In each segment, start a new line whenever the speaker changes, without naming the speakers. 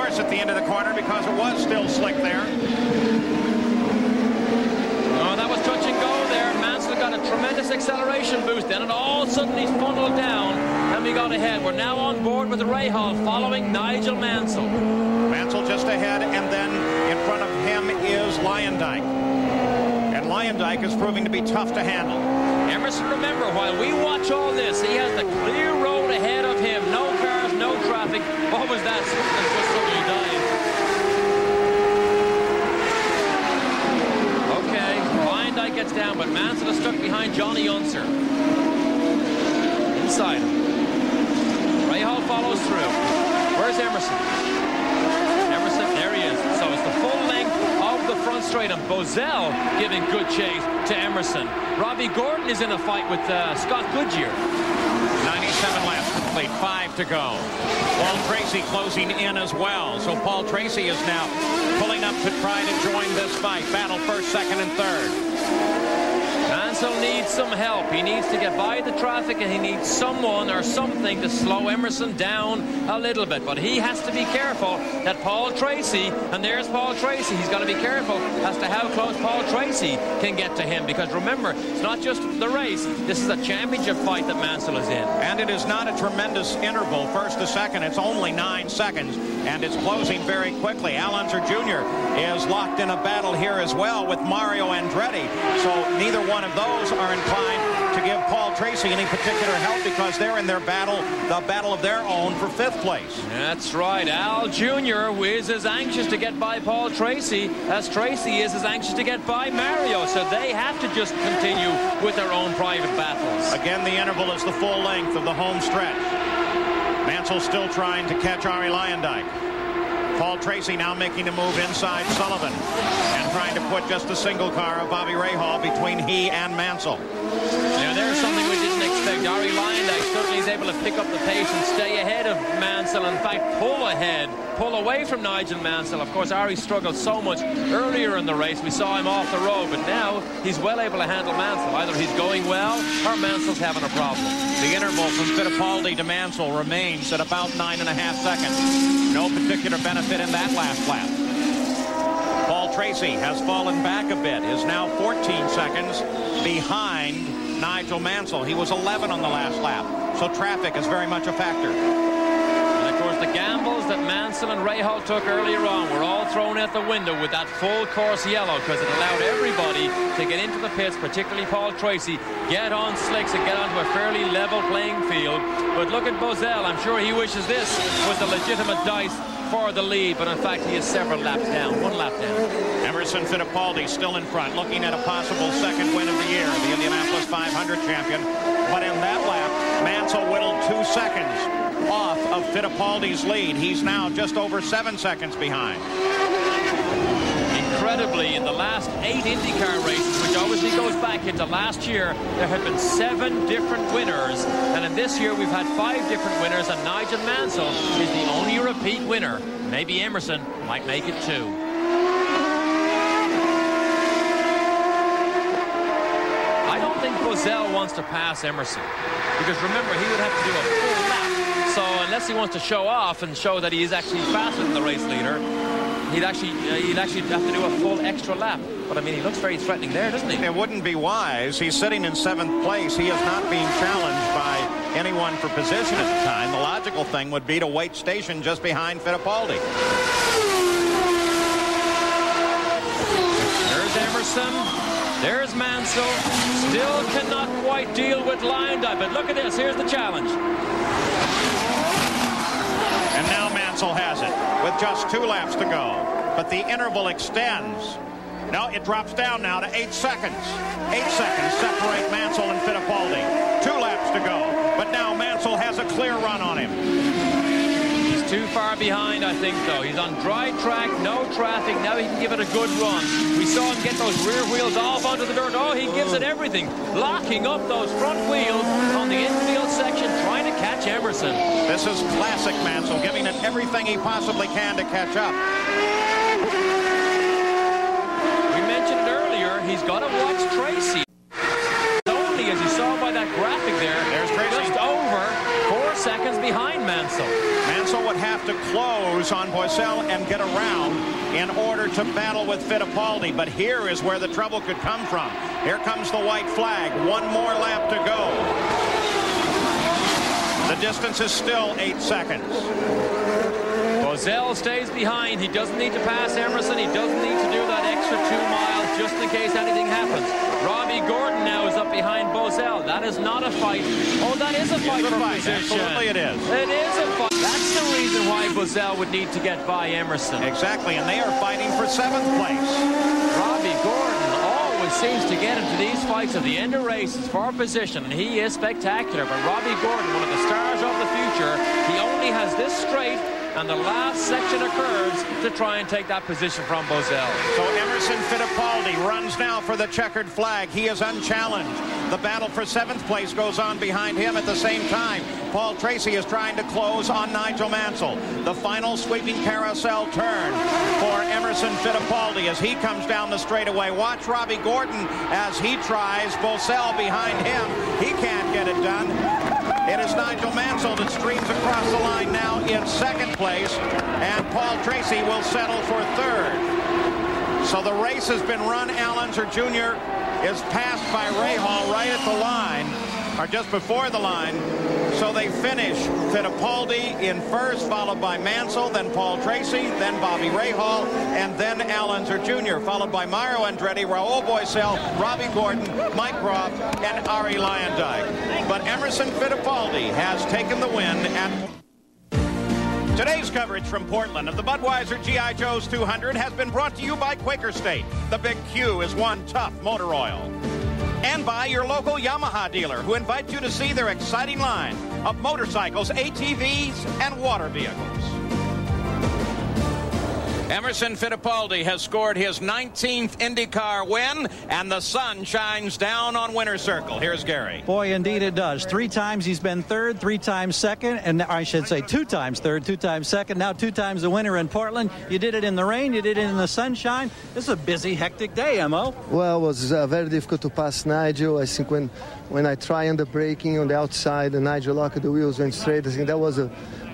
course, at the end of the corner because it was still slick there.
Oh, that was touch and go there. Mansell got a tremendous acceleration boost then, and all of a sudden he's funneled down, and we got ahead. We're now on board with Rahal following Nigel Mansell.
Mansell just ahead, and then in front of him is Leyendijk. And Leyendijk is proving to be tough to handle.
Emerson, remember, while we watch all this, he has the clear road ahead of him. No cars, no traffic. What was that? Something just suddenly died. Okay, Leyendijk gets down, but Mansell is stuck behind Johnny Unser. Inside him. Rahal follows through. Where's Emerson? Emerson, there he is. So it's the full length of the front straight, and Bozell giving good chase to Emerson. Robbie Gordon is in a fight with Scott Goodyear.
97 laps complete, 5 to go. Paul Tracy closing in as well. So Paul Tracy is now pulling up to try to join this fight. Battle first, second, and third.
Mansell needs some help. He needs to get by the traffic, and he needs someone or something to slow Emerson down a little bit. But he has to be careful that Paul Tracy, and there's Paul Tracy, he's got to be careful as to how close Paul Tracy can get to him. Because remember, it's not just the race. This is a championship fight that Mansell is in.
And it is not a tremendous interval, first to second. It's only 9 seconds, and it's closing very quickly. Al Unser Jr. is locked in a battle here as well with Mario Andretti. So neither one of those are inclined to give Paul Tracy any particular help because they're in their battle, the battle of their own for 5th place.
That's right. Al Jr. is as anxious to get by Paul Tracy as Tracy is as anxious to get by Mario. So they have to just continue with their own private battles.
Again, the interval is the full length of the home stretch. Mansell still trying to catch Arie Leyendijk. Paul Tracy now making a move inside Sullivan and trying to put just a single car of Bobby Rahal between he and Mansell.
Now there's something we didn't expect. Arie Leyendijk certainly is able to pick up the pace and stay ahead of Mansell. In fact, pull away from Nigel Mansell. Of course, Arie struggled so much earlier in the race. We saw him off the road, but now he's well able to handle Mansell. Either he's going well or Mansell's having a problem.
The interval from Fittipaldi to Mansell remains at about 9.5 seconds. No particular benefit in that last lap. Paul Tracy has fallen back a bit, is now 14 seconds behind Nigel Mansell. He was 11 on the last lap, so traffic is very much a factor.
And of course, the gambles that Mansell and Rahal took earlier on were all thrown out the window with that full course yellow, because it allowed everybody to get into the pits, particularly Paul Tracy, get on slicks and get onto a fairly level playing field. But look at Bozell. I'm sure he wishes this was the legitimate dice for the lead, but in fact he is several laps down, 1 lap down.
Emerson Fittipaldi still in front, looking at a possible second win of the year, the Indianapolis 500 champion. But in that lap, Mansell whittled 2 seconds off of Fittipaldi's lead. He's now just over 7 seconds behind.
Incredibly, in the last 8 IndyCar races, which obviously goes back into last year, there have been 7 different winners, and in this year we've had 5 different winners, and Nigel Mansell is the only repeat winner. Maybe Emerson might make it too. I don't think Bozell wants to pass Emerson, because remember, he would have to do a full lap. So unless he wants to show off and show that he is actually faster than the race leader, he'd actually have to do a full extra lap. But I mean, he looks very threatening there, doesn't he?
It wouldn't be wise. He's sitting in 7th place. He is not being challenged by anyone for position at the time. The logical thing would be to wait station just behind Fittipaldi.
There's Emerson. There's Mansell. Still cannot quite deal with Leyendijk. But look at this. Here's the challenge.
And now Mansell has it with just 2 laps to go. But the interval extends. No, it drops down now to 8 seconds. 8 seconds separate Mansell and Fittipaldi. 2 laps to go. But now Mansell has a clear run on him.
He's too far behind, I think, though. He's on dry track, no traffic. Now he can give it a good run. We saw him get those rear wheels off onto the dirt. Oh, he gives it everything. Locking up those front wheels on the infield section, trying to catch Emerson.
This is classic Mansell, giving it everything he possibly can to catch up.
We mentioned earlier, he's got to watch Tracy. Only, as you saw by that graphic there,
there's Tracy.
Just over 4 seconds behind Mansell.
Mansell would have to close on Boiselle and get around in order to battle with Fittipaldi. But here is where the trouble could come from. Here comes the white flag. One more lap to go. The distance is still 8 seconds.
Boiselle stays behind. He doesn't need to pass Emerson. He doesn't need to do that extra 2 miles just in case anything happens. Robbie Gordon now is up behind Boiselle. That is not a fight. Oh, that is a fight for position.
Absolutely it is.
It is a fight. That's the reason why Boiselle would need to get by Emerson.
Exactly, and they are fighting for 7th place.
Robbie Gordon always seems to get into these fights at the end of races for position, and he is spectacular. But Robbie Gordon, one of the stars of the future, he only has this straight and the last section of curves to try and take that position from Boiselle.
So Emerson Fittipaldi runs now for the checkered flag. He is unchallenged. The battle for 7th place goes on behind him at the same time. Paul Tracy is trying to close on Nigel Mansell. The final sweeping carousel turn for Emerson Fittipaldi as he comes down the straightaway. Watch Robbie Gordon as he tries. Boiselle behind him. He can't get it done. It is Nigel Mansell that streams across the line now in 2nd place, and Paul Tracy will settle for 3rd. So the race has been run. Al Unser Jr. is passed by Rahal right at the line, or just before the line. So they finish Fittipaldi in 1st, followed by Mansell, then Paul Tracy, then Bobby Rahal, and then Al Unser Jr., followed by Mario Andretti, Raul Boiselle, Robbie Gordon, Mike Groff, and Arie Luyendyk. But Emerson Fittipaldi has taken the win. Today's coverage from Portland of the Budweiser G.I. Joe's 200 has been brought to you by Quaker State. The Big Q is one tough motor oil. And by your local Yamaha dealer, who invites you to see their exciting line of motorcycles, ATVs, and water vehicles. Emerson Fittipaldi has scored his 19th IndyCar win, and the sun shines down on Winner's Circle. Here's Gary.
Boy, indeed it does. 3 times he's been 3rd, 3 times 2nd, and I should say 2 times 3rd, 2 times 2nd, now 2 times the winner in Portland. You did it in the rain, you did it in the sunshine. This is a busy, hectic day, Mo.
Well, it was very difficult to pass Nigel. I think when I tried on the braking on the outside and Nigel locked the wheels, went straight, I think that was the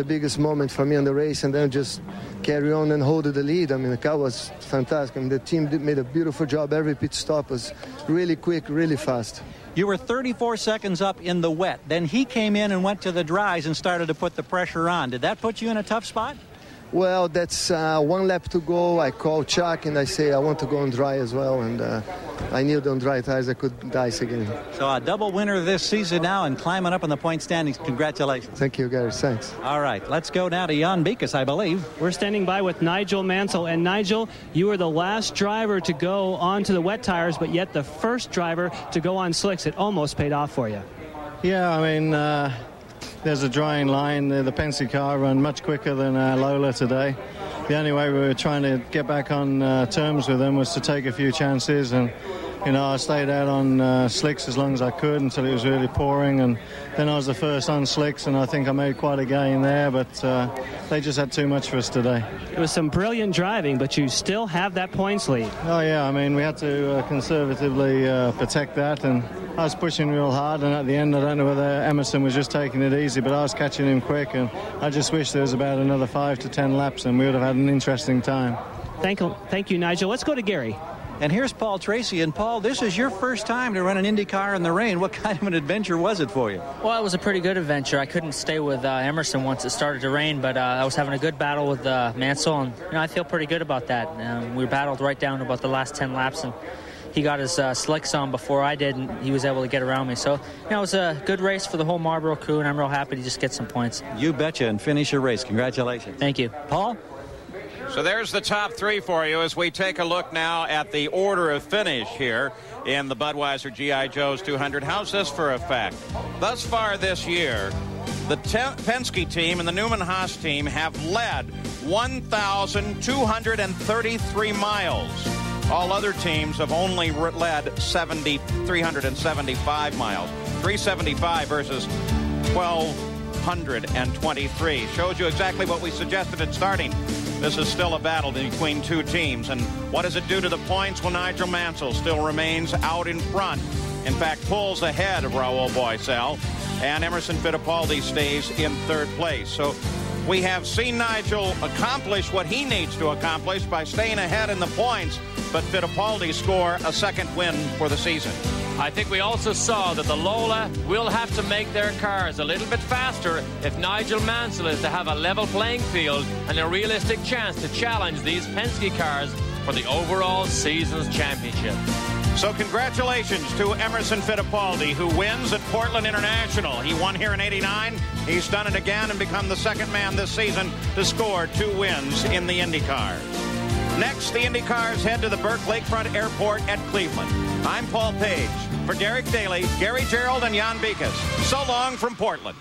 biggest moment for me on the race, and then just carry on and hold the lead. I mean, the car was fantastic. I mean, the team made a beautiful job. Every pit stop was really quick, really fast.
You were 34 seconds up in the wet. Then he came in and went to the dries and started to put the pressure on. Did that put you in a tough spot?
Well, that's 1 lap to go. I called Chuck and I say I want to go on dry as well, and I knew on dry tires I could dice again.
So a double winner this season now and climbing up in the point standings. Congratulations.
Thank you, Gary. Thanks.
All right, let's go now to Jan Beekes, I believe.
We're standing by with Nigel Mansell. And Nigel, you were the last driver to go onto the wet tires, but yet the first driver to go on slicks. It almost paid off for you.
Yeah, I mean, there's a drying line. The Penske car ran much quicker than Lola today. The only way we were trying to get back on terms with them was to take a few chances, and you know, I stayed out on slicks as long as I could until it was really pouring, and then I was the first on slicks, and I think I made quite a gain there, but they just had too much for us today.
It was some brilliant driving, but you still have that points lead.
Oh yeah, I mean, we had to conservatively protect that, and I was pushing real hard, and at the end I don't know whether Emerson was just taking it easy, but I was catching him quick, and I just wish there was about another 5 to 10 laps and we would have had an interesting time.
Thank you, Nigel. Let's go to Gary.
And here's Paul Tracy. And Paul, this is your first time to run an Indy car in the rain. What kind of an adventure was it for you?
Well, it was a pretty good adventure. I couldn't stay with Emerson once it started to rain, but I was having a good battle with Mansell, and you know, I feel pretty good about that. We battled right down to about the last 10 laps, and he got his slicks on before I did, and he was able to get around me. So, you know, it was a good race for the whole Marlboro crew, and I'm real happy to just get some points.
You betcha, and finish your race. Congratulations.
Thank you.
Paul?
So there's the top 3 for you as we take a look now at the order of finish here in the Budweiser G.I. Joe's 200. How's this for a fact? Thus far this year, the Penske team and the Newman Haas team have led 1,233 miles. All other teams have only led 375 miles. 375 versus 1,223. Shows you exactly what we suggested at starting. This is still a battle between 2 teams. And what does it do to the points? Well, Nigel Mansell still remains out in front. In fact, pulls ahead of Raul Boiselle. and Emerson Fittipaldi stays in third place. So we have seen Nigel accomplish what he needs to accomplish by staying ahead in the points, but Fittipaldi score a second win for the season.
I think we also saw that the Lola will have to make their cars a little bit faster if Nigel Mansell is to have a level playing field and a realistic chance to challenge these Penske cars for the overall season's championship.
So congratulations to Emerson Fittipaldi, who wins at Portland International. He won here in '89. He's done it again and become the second man this season to score 2 wins in the IndyCar. Next, the IndyCars head to the Burke Lakefront Airport at Cleveland. I'm Paul Page. For Derek Daly, Gary Gerald, and Jan Beekes. So long from Portland.